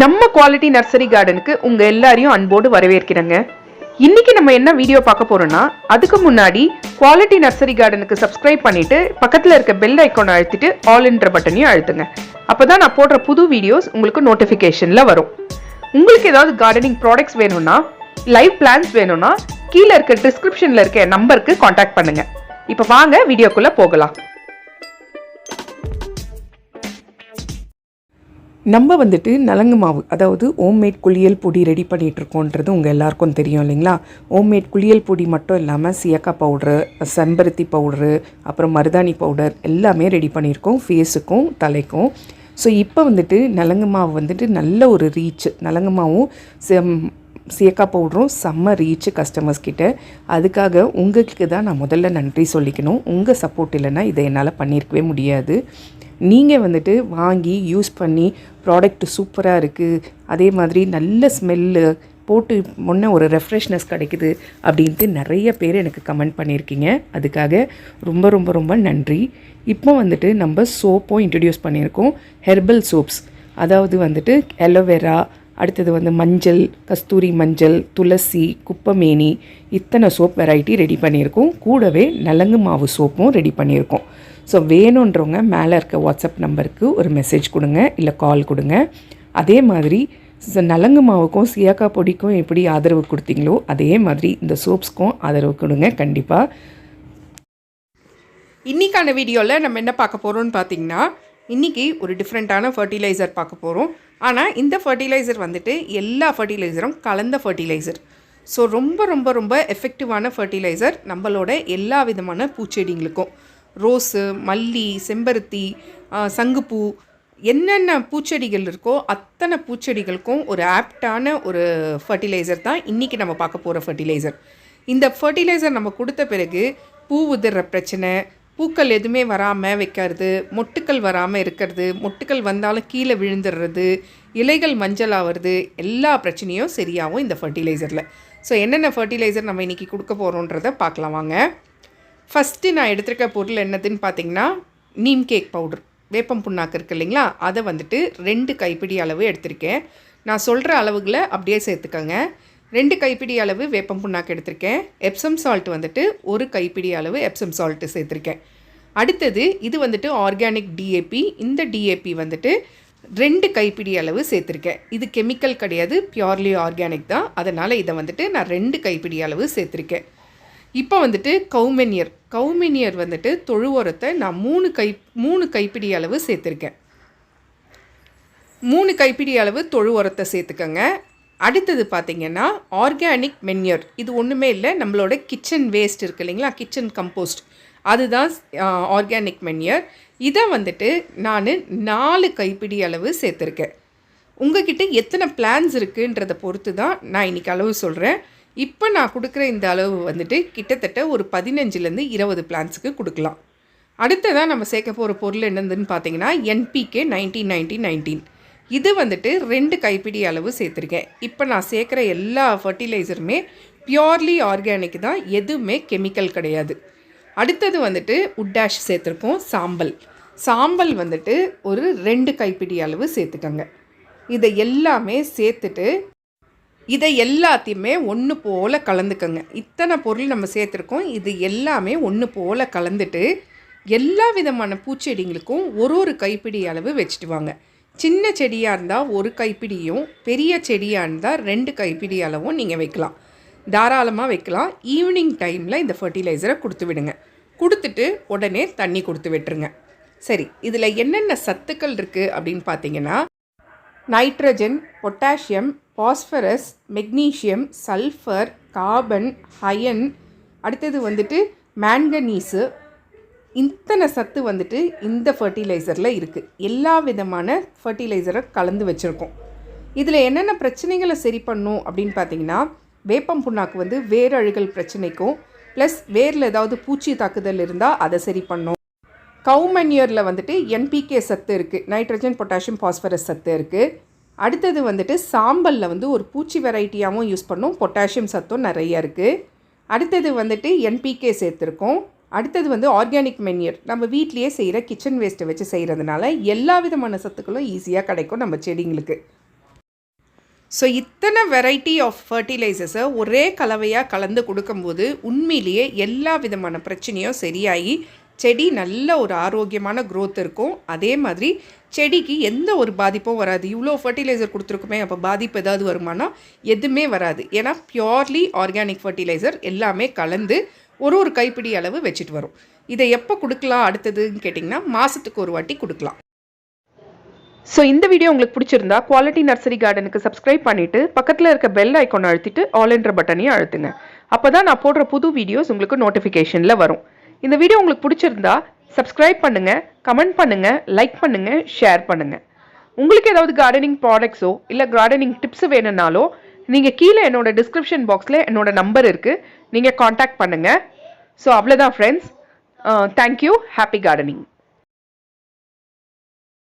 நம்ம quality nursery கார்டனுக்கு உங்க எல்லாரையும் அன்போடு வரவேற்கிறேங்க. இன்னைக்கு நம்ம என்ன வீடியோ பார்க்க போறோம்னா, அதுக்கு முன்னாடி குவாலிட்டி நர்சரி கார்டனுக்கு சப்ஸ்கிரைப் பண்ணிட்டு பக்கத்துல இருக்க பெல் ஐக்கானை அழுத்திட்டு ஆல்ன்ற பட்டனையும் அழுத்துங்க. அப்பதான் நான் போடுற புது வீடியோஸ் உங்களுக்கு நோட்டிபிகேஷன்ல வரும். உங்களுக்கு ஏதாவது கார்டனிங் ப்ராடக்ட்ஸ் வேணும்னா, லைவ் பிளான்ஸ் வேணும்னா கீழே இருக்க டிஸ்கிரிப்ஷன்ல இருக்க நம்பருக்கு கான்டாக்ட் பண்ணுங்க. இப்ப வாங்க வீடியோக்குள்ள போகலாம். நம்ம நலங்கு மாவு, அதாவது ஹோம்மேட் குளியல் பொடி ரெடி பண்ணிகிட்ருக்கோன்றது உங்கள் எல்லாருக்கும் தெரியும் இல்லைங்களா. ஹோம்மேட் குளியல் பொடி மட்டும் இல்லாமல் சியக்காய் பவுட்ரு, செம்பருத்தி பவுட்ரு, அப்புறம் மருதாணி பவுடர் எல்லாமே ரெடி பண்ணியிருக்கோம் ஃபேஸுக்கும் தலைக்கும். ஸோ இப்போ நலங்கு மாவு நல்ல ஒரு ரீச், நலங்கு மாவும் சியக்காய் பவுடரும் செம்ம ரீச் கஸ்டமர்ஸ் கிட்ட. அதுக்காக உங்களுக்கு தான் நான் முதல்ல நன்றி சொல்லிக்கணும். உங்கள் சப்போர்ட் இல்லைன்னா இதை என்னால் பண்ணியிருக்கவே முடியாது. நீங்கள் வாங்கி யூஸ் பண்ணி ப்ராடக்ட் சூப்பராக இருக்குது, அதே மாதிரி நல்ல ஸ்மெல்லு போட்டு முன்ன ஒரு ரெஃப்ரெஷ்னஸ் கிடைக்குது அப்படின்ட்டு நிறைய பேர் எனக்கு கமெண்ட் பண்ணியிருக்கீங்க. அதுக்காக ரொம்ப ரொம்ப ரொம்ப நன்றி. இப்போ நம்ம சோப்பும் இன்ட்ரடியூஸ் பண்ணியிருக்கோம். ஹெர்பல் சோப்ஸ், அதாவது அலோவேரா, அடுத்தது மஞ்சள், கஸ்தூரி மஞ்சள், துளசி, குப்பமேனி, இத்தனை சோப் வெரைட்டி ரெடி பண்ணியிருக்கோம். கூடவே நலங்கு மாவு சோப்பும் ரெடி பண்ணியிருக்கோம். ஸோ வேணுன்றவங்க மேலே இருக்க வாட்ஸ்அப் நம்பருக்கு ஒரு மெசேஜ் கொடுங்க, இல்லை கால் கொடுங்க. அதே மாதிரி நலங்கு மாவுக்கும் சியாக்காய் பொடிக்கும் எப்படி ஆதரவு கொடுத்தீங்களோ அதே மாதிரி இந்த சோப்ஸ்க்கும் ஆதரவு கொடுங்க கண்டிப்பாக. இன்றைக்கான வீடியோவில் நம்ம என்ன பார்க்க போகிறோம்னு பார்த்திங்கன்னா, இன்றைக்கி ஒரு டிஃப்ரெண்ட்டான ஃபர்டிலைசர் பார்க்க போகிறோம். ஆனால் இந்த ஃபர்டிலைசர் எல்லா ஃபர்டிலைசரும் கலந்த ஃபர்டிலைசர். ஸோ ரொம்ப ரொம்ப ரொம்ப எஃபெக்டிவான ஃபர்டிலைசர் நம்மளோட எல்லா விதமான பூச்செடிங்களுக்கும். ரோஸு, மல்லி, செம்பருத்தி, சங்குப்பூ, என்னென்ன பூச்செடிகள் இருக்கோ அத்தனை பூச்செடிகளுக்கும் ஒரு ஆப்டான ஒரு ஃபர்டிலைசர் தான் இன்றைக்கி நம்ம பார்க்க போகிற ஃபர்டிலைசர். இந்த ஃபர்டிலைசர் நம்ம கொடுத்த பிறகு பூ உதிர்ற பிரச்சனை, பூக்கள் எதுவுமே வராமல் வைக்கிறது, மொட்டுக்கள் வராமல் இருக்கிறது, மொட்டுக்கள் வந்தாலும் கீழே விழுந்துடுறது, இலைகள் மஞ்சள் ஆகிறது, எல்லா பிரச்சனையும் சரியாகும் இந்த ஃபர்டிலைசரில். ஸோ என்னென்ன ஃபர்டிலைசர் நம்ம இன்றைக்கி கொடுக்க போகிறோன்றதை பார்க்கலாம் வாங்க. ஃபஸ்ட்டு நான் எடுத்துருக்க பொருள் என்னதுன்னு பார்த்தீங்கன்னா, நீம் கேக் பவுடர், வேப்பம் புண்ணாக்கு இருக்குது இல்லைங்களா, அதை 2 கைப்பிடி அளவு எடுத்திருக்கேன். நான் சொல்கிற அளவுகளை அப்படியே சேர்த்துக்கோங்க. 2 கைப்பிடி அளவு வேப்பம் புண்ணாக்கு எடுத்திருக்கேன். எப்சம் சால்ட் 1 கைப்பிடி அளவு எப்சம் சால்ட்டு சேர்த்துருக்கேன். அடுத்தது இது ஆர்கானிக் டிஏபி. இந்த டிஏபி 2 கைப்பிடி அளவு சேர்த்துருக்கேன். இது கெமிக்கல் கிடையாது, பியூர்லி ஆர்கானிக் தான். அதனால் இதை நான் 2 கைப்பிடி அளவு சேர்த்துருக்கேன். இப்போ கவுமெனியர் தொழு உரத்தை நான் 3 கைப்பிடி அளவு சேர்த்துருக்கேன். 3 கைப்பிடி அளவு தொழு உரத்தை சேர்த்துக்கோங்க. அடுத்தது பார்த்திங்கன்னா ஆர்கானிக் மென்யூர். இது ஒன்றுமே இல்லை, நம்மளோட கிச்சன் வேஸ்ட் இருக்குது இல்லைங்களா, கிச்சன் கம்போஸ்ட், அதுதான் ஆர்கானிக் மென்யூர். இதை நான் 4 கைப்பிடி அளவு சேர்த்துருக்கேன். உங்ககிட்ட எத்தனை பிளான்ஸ் இருக்குன்றதை பொறுத்து தான் நான் இன்றைக்கி அளவு சொல்கிறேன். இப்போ நான் கொடுக்குற இந்த அளவு கிட்டத்தட்ட ஒரு 15லேருந்து 20 பிளான்ஸுக்கு கொடுக்கலாம். அடுத்ததாக நம்ம சேர்க்க போகிற பொருள் என்னதுன்னு பார்த்தீங்கன்னா என்பிகே 19-19-19. இது 2 கைப்பிடி அளவு சேர்த்துருக்கேன். இப்போ நான் சேர்க்குற எல்லா ஃபர்டிலைசருமே பியூர்லி ஆர்கானிக் தான், எதுவுமே கெமிக்கல் கிடையாது. அடுத்தது உட்டாஷ் சேர்த்துருக்கோம். சாம்பல் ஒரு 2 கைப்பிடி அளவு சேர்த்துக்கோங்க. இதை எல்லாமே சேர்த்துட்டு இதை எல்லாத்தையுமே ஒன்று போல் கலந்துக்கங்க. இத்தனை பொருள் நம்ம சேர்த்துருக்கோம், இது எல்லாமே ஒன்று போல் கலந்துட்டு எல்லா விதமான பூச்செடிங்களுக்கும் ஒரு கைப்பிடி அளவு வச்சுட்டு வாங்க. சின்ன செடியாக இருந்தால் 1 கைப்பிடியும், பெரிய செடியாக இருந்தால் 2 கைப்பிடி அளவும் நீங்கள் வைக்கலாம், தாராளமாக வைக்கலாம். ஈவினிங் டைமில் இந்த ஃபர்டிலைசரை கொடுத்து விடுங்க. கொடுத்துட்டு உடனே தண்ணி கொடுத்து விட்டுருங்க. சரி, இதில் என்னென்ன சத்துக்கள் இருக்குது அப்படின்னு பார்த்தீங்கன்னா, nitrogen, potassium, phosphorus, magnesium, sulphur, carbon, iron, அடுத்தது மேங்கனீஸு, இத்தனை சத்து இந்த ஃபர்டிலைசரில் இருக்குது. எல்லா விதமான ஃபர்டிலைசரை கலந்து வச்சுருக்கோம். இதில் என்னென்ன பிரச்சனைகளை சரி பண்ணும் அப்படின்னு பார்த்தீங்கன்னா, வேப்பம் புண்ணாக்கு வேரழுகல் பிரச்சனைக்கும், ப்ளஸ் வேரில் ஏதாவது பூச்சி தாக்குதல் இருந்தால் அதை சரி பண்ணும். கவுமன்யூரில் என்பிகே சத்து இருக்குது, நைட்ரஜன், பொட்டாசியம், பாஸ்பரஸ் சத்து இருக்குது. அடுத்தது சாம்பலில் ஒரு பூச்சி வெரைட்டியாகவும் யூஸ் பண்ணோம், பொட்டாசியம் சத்தும் நிறைய இருக்குது. அடுத்தது என்பிகே சேர்த்துருக்கோம். அடுத்தது ஆர்கானிக் மென்யூர், நம்ம வீட்லேயே செய்கிற கிச்சன் வேஸ்ட்டை வச்சு செய்கிறதுனால எல்லா விதமான சத்துக்களும் ஈஸியாக கிடைக்கும் நம்ம செடிங்களுக்கு. ஸோ இத்தனை வெரைட்டி ஆஃப் ஃபர்டிலைசர்ஸை ஒரே கலவையாக கலந்து கொடுக்கும்போது உண்மையிலேயே எல்லா விதமான பிரச்சனையும் சரியாகி செடி நல்ல ஒரு ஆரோக்கியமான க்ரோத் இருக்கும். அதே மாதிரி செடிக்கு எந்த ஒரு பாதிப்பும் வராது. இவ்வளோ ஃபர்டிலைசர் கொடுத்துருக்குமே, அப்போ பாதிப்பு ஏதாவது வருமானா எதுவுமே வராது. ஏன்னா பியோர்லி ஆர்கானிக் ஃபர்டிலைசர் எல்லாமே கலந்து ஒரு கைப்பிடி அளவு வச்சுட்டு வரும். இதை எப்போ கொடுக்கலாம் அடுத்ததுன்னு கேட்டிங்கன்னா மாதத்துக்கு ஒரு வாட்டி கொடுக்கலாம். ஸோ இந்த வீடியோ உங்களுக்கு பிடிச்சிருந்தா குவாலிட்டி நர்சரி கார்டனுக்கு சப்ஸ்கிரைப் பண்ணிவிட்டு பக்கத்தில் இருக்க பெல் ஐக்கானை அழுத்திட்டு ஆல் என்ற பட்டனையும் அழுத்துங்க. அப்போ தான் நான் போடுற புது வீடியோஸ் உங்களுக்கு நோட்டிஃபிகேஷனில் வரும். இந்த வீடியோ உங்களுக்கு பிடிச்சிருந்தா சப்ஸ்கிரைப் பண்ணுங்கள், கமெண்ட் பண்ணுங்கள், லைக் பண்ணுங்கள், ஷேர் பண்ணுங்கள். உங்களுக்கு ஏதாவது கார்டனிங் ப்ராடக்ட்ஸோ இல்லை கார்டனிங் டிப்ஸ் வேணும்னாலோ நீங்கள் கீழே என்னோட டிஸ்கிரிப்ஷன் பாக்ஸில் என்னோட நம்பர் இருக்குது, நீங்கள் காண்டாக்ட் பண்ணுங்கள். ஸோ அவ்வளோதான் ஃப்ரெண்ட்ஸ். தேங்க்யூ. Happy gardening.